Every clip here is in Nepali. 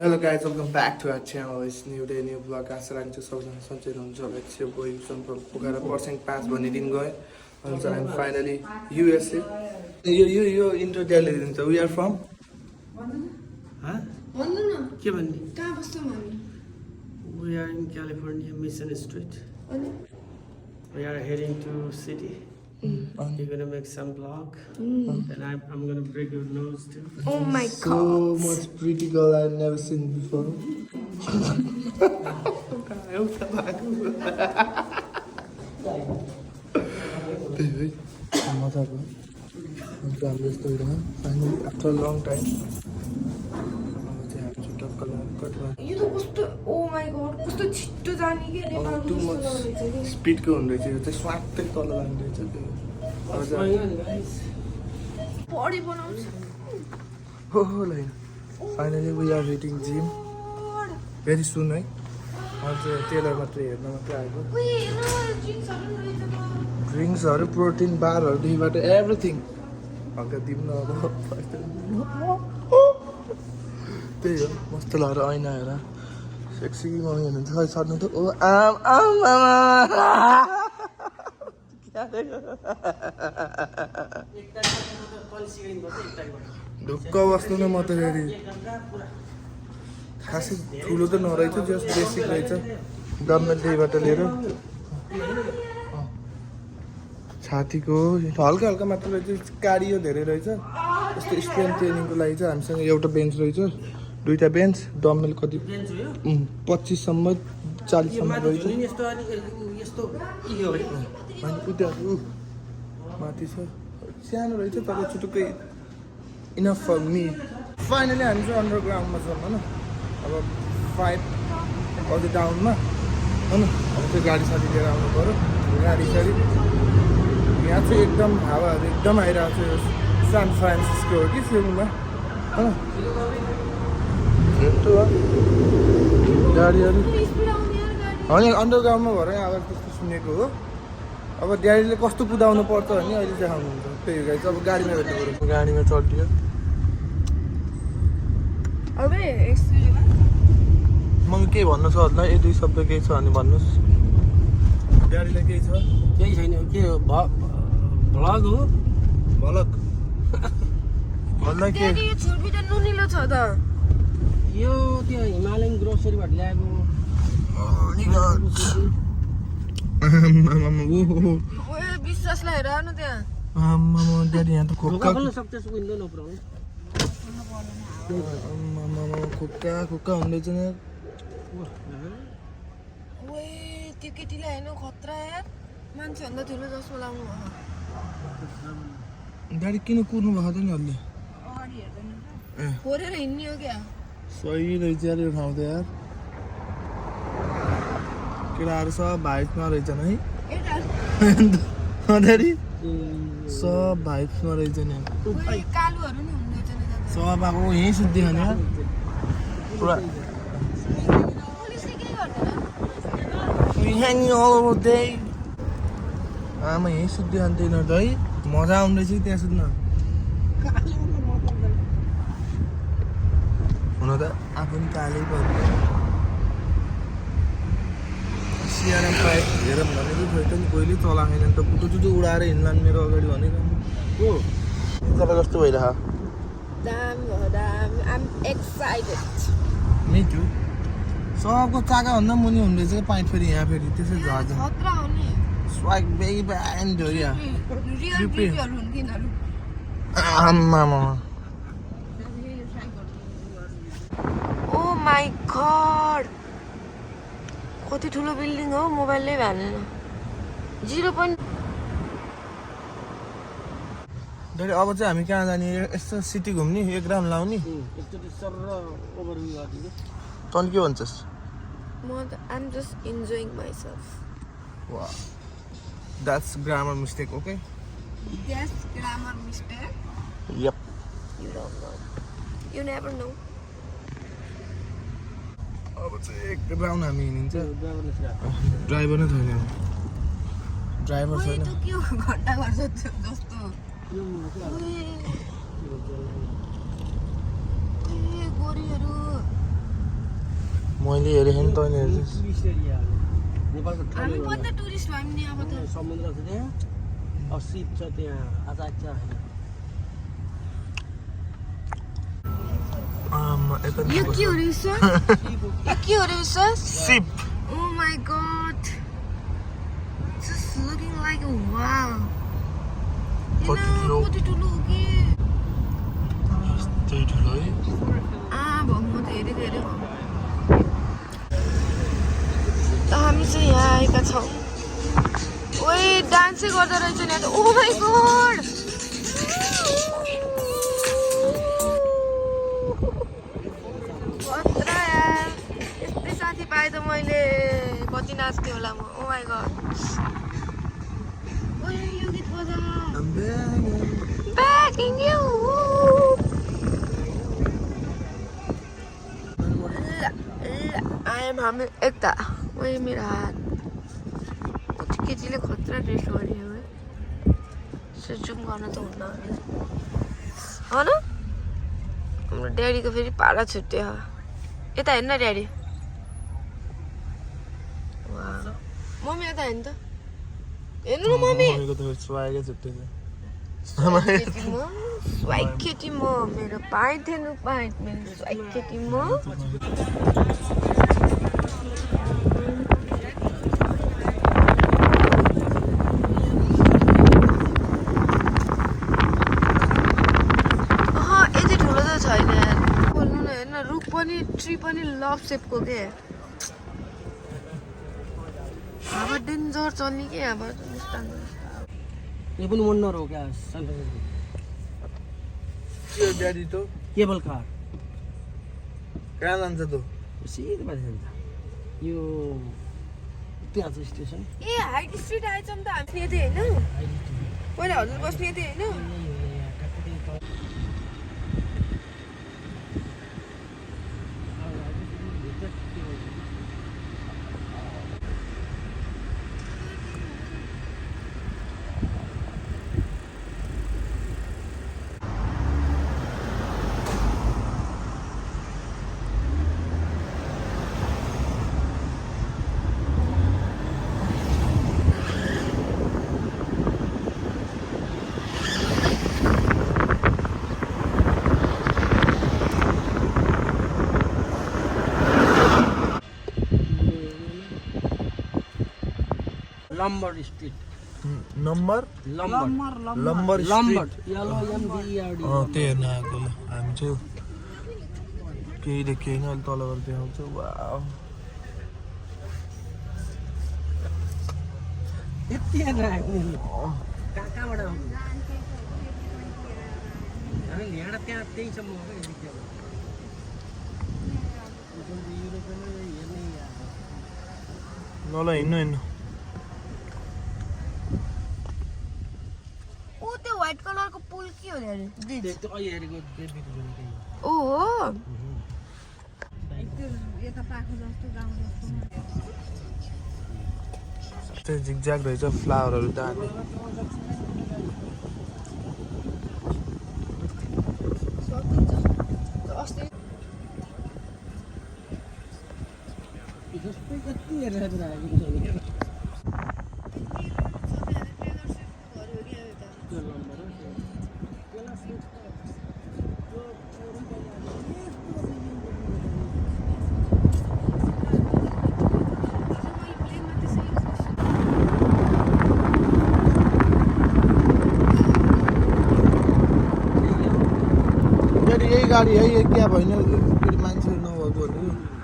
Hello guys, welcome back to our channel. It's new day, new vlog. As I'm just it's your boy from Pokhara Pass going. Also, I'm finally USA. You intro tell it. We are from? Huh? We are in California, Mission Street. We are heading to city. You're gonna make some vlog, and I'm gonna break your nose too. Oh my So god. much pretty girl I've never seen before. Finally, after a long time. You know what's the oh my god, what's the chitto jani ke Nepal Too much speed को हुँदै थियो त्यो स्वाटै तल जाँदै छ त्यो What's going on, guys? body बनाउँछ हो line finally we are hitting gym very soon है अझ टेलर मात्रै हेर्न मात्रै आएको ड्रिङ्क्सहरू प्रोटिन बारहरूदेखिबाट एभ्रिथिङ हल्का दिउँ न अब त्यही हो मस्तो लगाएर ऐना हेर सेक्सी मम्मी हुनुहुन्छ खै सर्नु त ओ आम आम आमा ढुक्क बस्नु न म त फेरि खासै ठुलो त नरहेछ जस्ट बेसिक रहेछ गभर्मेन्टबाट लिएर छातीको हल्का हल्का मात्र रहेछ कार्डियो धेरै रहेछ यस्तो स्ट्रेन्थ ट्रेनिङको लागि चाहिँ हामीसँग एउटा बेन्च रहेछ दुईवटा बेन्च डम्बेल कति 25सम्म 40सम्म रहेछ माथि छ सानो रहेछ तर छुटुक्कै इनफ फर मी फाइनली हामी चाहिँ अन्डरग्राउन्डमा छौँ होइन अब 5 अझै डाउनमा होइन अब त्यो गाडी साडी लिएर आउनु पऱ्यो गाडी साडी यहाँ चाहिँ एकदम हावाहरू एकदम आइरहेको छ यो सान फ्रान्सिस्को हो कि फिल्ममा होइन गाडीहरू होइन अन्डरग्राउन्डमा भएर आवाज त्यस्तो सुनेको हो अब ड्याडीले कस्तो कुदाउनु पर्छ भने अहिले देखाउनुहुन्छ त्यही हो गाडी अब गाडीमा भेट्नु पऱ्यो गाडीमा चढियो मम्मी केही भन्नु छ होला एक दुई शब्द केही छ भने भन्नुहोस् ड्याडीलाई केही छ केही छैन के हो भ्लग हो भलक भन्दा के नुनिलो छ त यो त्यो हिमालयन ग्रोसरीबाट ल्याएको विश्वासलाई हेर न त्यहाँ ड्याडी यहाँ त खोक्का खोल्न सक्छ विन्डो नो प्रब्लम खोक्का खोक्का हुँदैछ नि ओए त्यो केटीलाई हेर्नु खतरा यार मान्छेभन्दा ठुलो चस्मा लाउनु भयो ड्याडी किन कुर्नु भएको थियो नि अहिले अगाडि हेर्दैन फोरेर हिँड्ने हो क्या सही रहेछ यार यो ठाउँ त यार केटाहरू सब भाइब्समा रहेछन् है ड्याडी सब भाइब्समा रहेछन् यहाँ कालुहरू नि हुँदैछ नि सब अब यहीँ सुत्दै खाने यार पुरा पुलिसले केही गर्दैन hanging all over day आमा यहीँ सुत्दै खान्दैन त है मजा आउँदैछ त्यहाँ सुत्न हुन त आफू पनि कालै पर्यो सिआरएम पाइप हेरौँ भनेको खोइ त नि कहिले चलाएन नि त पुटुचुटु उडाएर हिँड्लान् मेरो अगाडि भनेको हो तपाईँ कस्तो भइरहेको I'm excited. मी टु सबको चाकाभन्दा मुनि हुँदैछ पाइप फेरि यहाँ फेरि त्यसै झर्छ खतरा हो नि स्वाग बेगी ब्यान्ड हो यहाँ रियल भिडियोहरू हुन्थेन आम्मामा ओ माई गॉड कति ठुलो बिल्डिङ हो मोबाइलले हालेन 0. ड्याडी अब चाहिँ हामी कहाँ जाने यस्तो सिटी घुम्ने 1 ग्राम लाउने एकचोटि सर ओभरभ्यू गरिदिनु तँ के भन्छस् I'm just enjoying myself. Wow. That's grammar mistake, okay? Yes, grammar mistake. Yep. You don't know. You never know. अब चाहिँ 1 राउन्ड हामी हिँडिन्छ ड्राइभर ड्राइभर नै नै छैन ड्राइभर ओए छैन त्यो के हो घन्टा घर जस्तो ए गोरीहरू मैले हेरेँ नि तैँले हेर्छस् टुरिस्ट एरिया हो नेपालको हामी पनि त टुरिस्ट भयौँ नि अब त समुद्र छ त्यहाँ सिप छ त्यहाँ आजाद छ यो के हो रहेछ यो के हो रहेछ सिप Oh my god. Just looking like a wow. कति ठुलो कति ठुलो हो कि त्यही ठुलो है भयो म त हेरेको हामी चाहिँ यहाँ आएका छौँ ओए डान्सै गर्दो रहेछ नि ओ माई गॉड खतरा यार यस्तै साथी पाएँ त मैले कति नाच्थेँ होला म ओ माई गॉड ओए यो गीत बजा begging you I am हामी एकता ओए मेरो हात केटीले खतरा ड्रेस गर्यो है सो जुम गर्न त हुन्न हो न हाम्रो ड्याडीको फेरि पारा छुट्यो यता हेर्न ड्याडी मम्मी यता हेर्नु त हेर्नु न मम्मी मम्मीको त स्वागै छुट्टै स्वाइक केटी म मेरो पाइट हेर्नु पाइट मेरो स्वाइक केटी म यति ठुलो त छैन यार बोल्नु न हेर्न रुख पनि ट्री पनि लभ सेपको के हावा डेन्जर चल्ने के हावा यो पनि वन्डर हो क्या के ड्याडी त केबल कार कहाँ जान्छ त सिधै बाहिर जान्छ यो त्यहाँ छ स्टेसन ए हाइट स्ट्रिट आएछ नि त हामी यतै होइन पहिला हजुर बस्ने यतै होइन लम्बर स्ट्रिट नम्बर लम्बर लम्बर LOMBERD त्यही हेर्न आएको ल हामी चाहिँ केही देखियो होइन अहिले तलबाट देखाउँछ वाउ यति हेर्न आएको कहाँबाट हामी ल्याएर त्यहाँ त्यही छ म ल ल हिँड्नु हिँड्नु त्यो व्हाइट कलरको पुल के हो अरे ब्रिज ओ हो यता पाखो जस्तो गाउँ जस्तो त्यो झिकझ्याक रहेछ फ्लावरहरू दामी अस्ति जस्तै कति हेरेर आएको यही गाडी है यही क्या होइन मान्छेहरू नभएको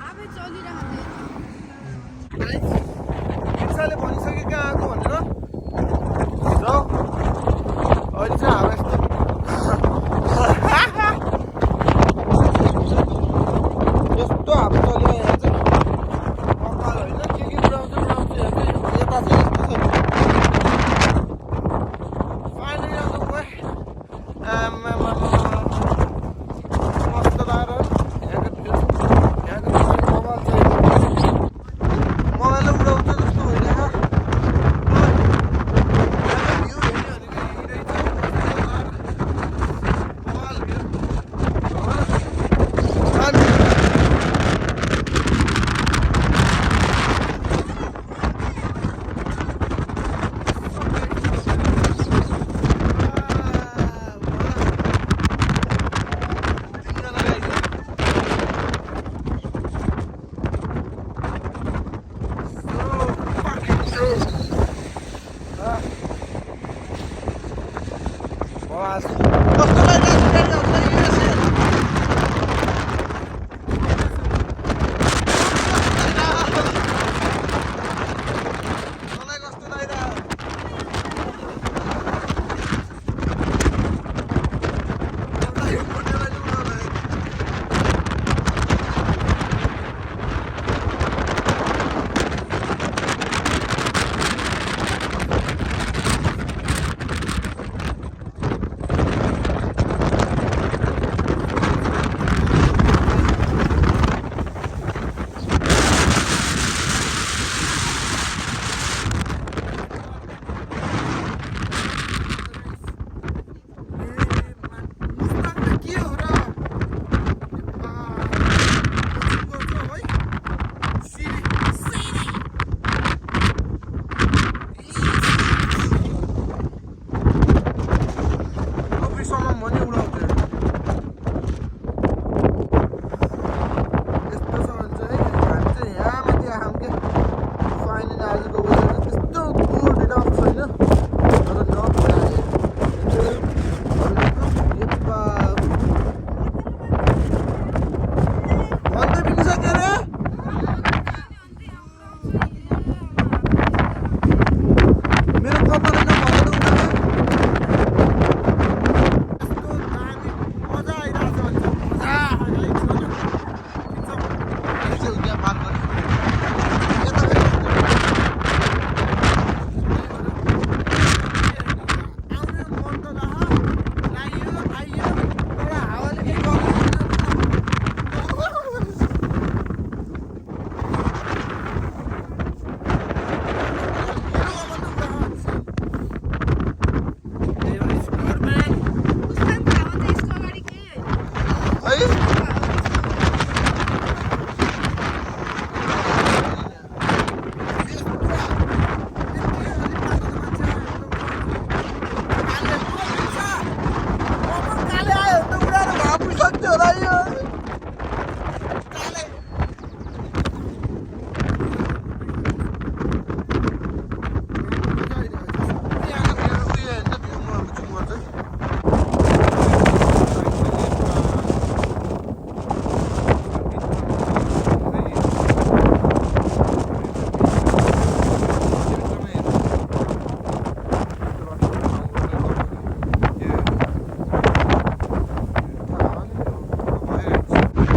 आबै चलिरहेको रिक्साले भनिसक्यो कहाँ आएको भनेर र अहिले चाहिँ हावा यस्तो यस्तो हावा चल्यो यहाँ चाहिँ कपाल होइन के उडाउँछ यहाँ चाहिँ यता चाहिँ यस्तो छ फाइनली आउँछ गयो आमामा मस्त दार यहाँको मोबाइल चाहिँ मोबाइल उडाउँछ जस्तो होइन चाहिँ हो यहाँ पार्क गरेको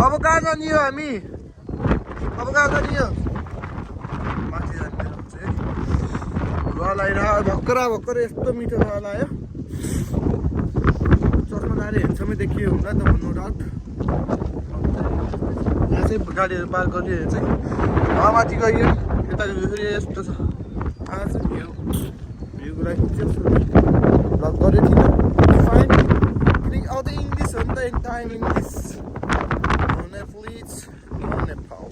अब कहाँ जाने हो हामी अब कहाँ जाने हो माथि जाने रल आइरह भर्खर यस्तो मिठो रल आयो चर्मदारी हेर्छमै देखियो होला त भन्नु डाउट यहाँ चाहिँ गाडीहरू पार्क गरियो चाहिँ माथि गयो यता फेरि यस्तो छ आज भ्यूको लागि भ्लग गऱ्यो थिइनँ फाइन किनकि आउँदै इङ्ग्लिस हो नि त time English Netflix in Nepal.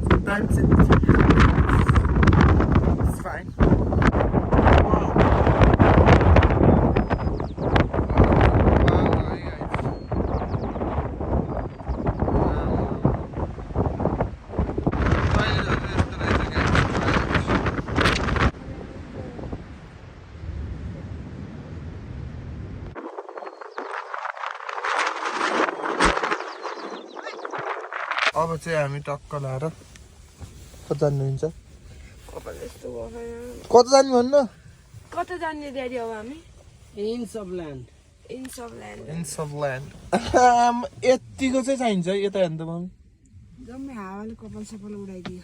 Sometimes it's fine. अब चाहिँ हामी टक्क लाएर कता जानुहुन्छ कता जाने भन्नु कता जाने ड्याडी अब हामी Inch of land. इन्सल्यान्ड यतिको चाहिँ चाहिन्छ यता हेर्नु त मम्मी जम्मै हावाले कपाल सपाल उडाइदियो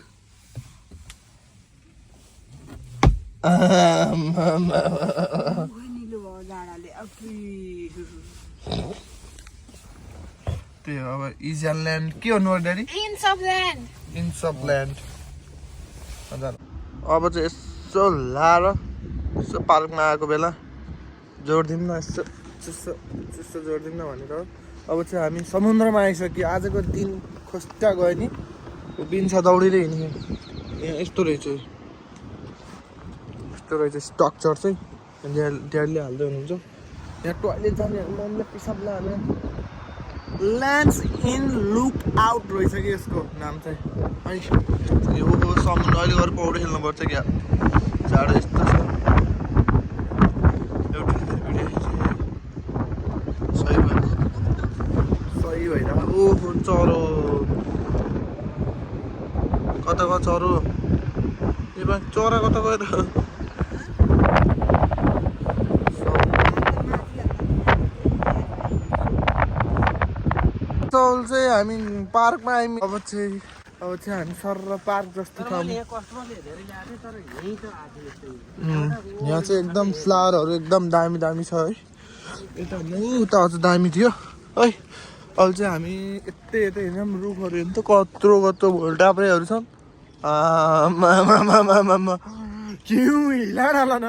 निलो भयो जाडाले त्यही हो अब इजल्यान्ड के भन्नुभयो ड्याडी इन्सल्यान्ड अब चाहिँ यसो लाएर यसो पार्कमा आएको बेला जोडिदिउँ न यसो चुस्सो जोडिदिउँ न भनेर अब चाहिँ हामी समुद्रमा आइसक्यो आजको दिन खोस्टा गयो नि बिन्छा दौडिँदै हिँड्यो यहाँ यस्तो रहेछ स्ट्रक्चर चाहिँ ड्याडीले हाल्दै हुनुहुन्छ यहाँ टोइलेट जाने मम्मीले पिसाब लाने ल्यान्ड्स इन लुक आउट रहेछ कि यसको नाम चाहिँ यो समुद्र अहिले गएर पौडी खेल्नुपर्छ क्या जाडो यस्तो छ सही भएर ओहो चरो कता गयो चरो यो चरा कता गयो त चाहिँ हामी पार्कमा आयौँ अब चाहिँ हामी सर पार्क जस्तो ठाउँमा यहाँ चाहिँ एकदम फ्लावरहरू एकदम दामी दामी छ है यता उता अझ दामी थियो है अहिले चाहिँ हामी यतै हिँड्यौँ रुखहरू हेर्नु त कत्रो भोल्टाप्रेहरू छन् क्यु हिँडाला न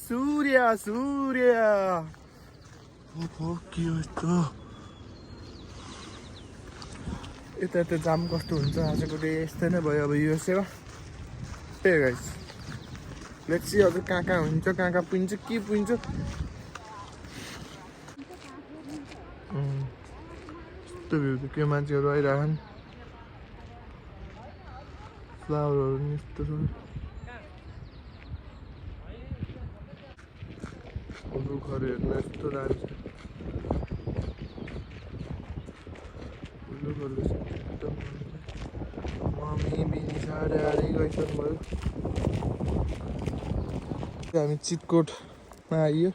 सूर्य के हो यस्तो यता जाम कस्तो हुन्छ आजको डे यस्तै नै भयो अब यो सेवा त्यही गाइस लेट्स सी अझ कहाँ हुन्छ कहाँ पुगिन्छ के पुगिन्छ यस्तो भ्यू त के मान्छेहरू आइरहन् फ्लावरहरू नि यस्तो छ रुखहरू हेर्नु यस्तो दामी छ मम्मी बिनी साढे गइसक्नु भयो हामी चितकोटमा आइयो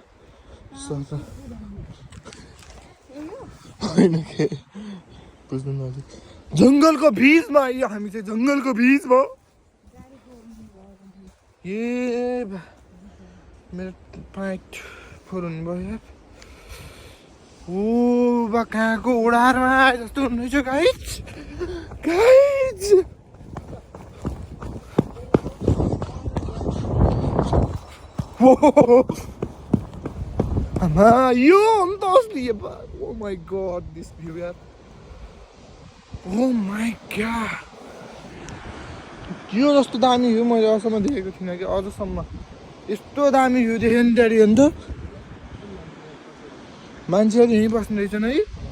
होइन के बुझ्नु नजिक जङ्गलको बिचमा यो हामी चाहिँ जङ्गलको बिचमा ए मेरो पाइट फोर हुने भयो यार ओ बा कहाँको ओडारमा आए जस्तो हुँदैछ गाइज गाइज आमा यो हो नि त असली ओ माई गड दिस भ्यू यार ओ माई गॉड यो जस्तो दामी भ्यू मैले अहिलेसम्म देखेको थिइनँ कि अझसम्म यस्तो दामी भ्यू देखेँ नि ड्याडी अन्त मान्छेहरू यहीँ बस्ने रहेछन् है यस्तो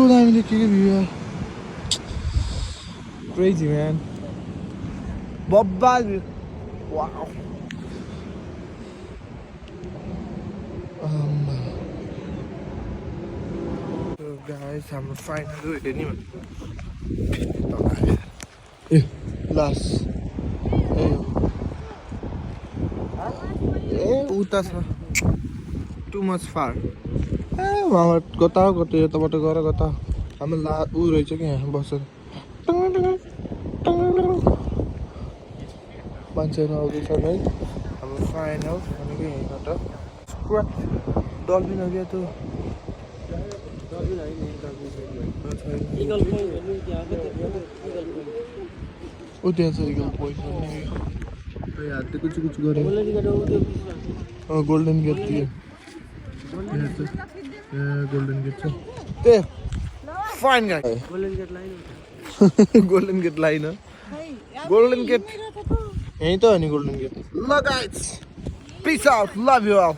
दामी देखेँ कि भ्यू यार क्रेजी म्यान बब्बाल भ्यू वाउ गाइस हाम्रो फाइनल हेर्यो नि ए लास्ट ए उता छ टु मच फार ए उहाँबाट कता कता यताबाट गएर कता हाम्रो ऊ रहेछ कि यहाँ बसेर मान्छेहरू आउँदैछन् है हाम्रो फाइनल भनेको यहीँबाट डल्फिन हो क्या त्यो ओ त्यहाँ छ इगल पोइन्ट हातले कुछ कुछ गरे गोल्डन गेट थियो गोल्डन गेट छ a fine guy golden gate line golden gate यहीँ त हो नि गोल्डन गेट ल guys peace out love you all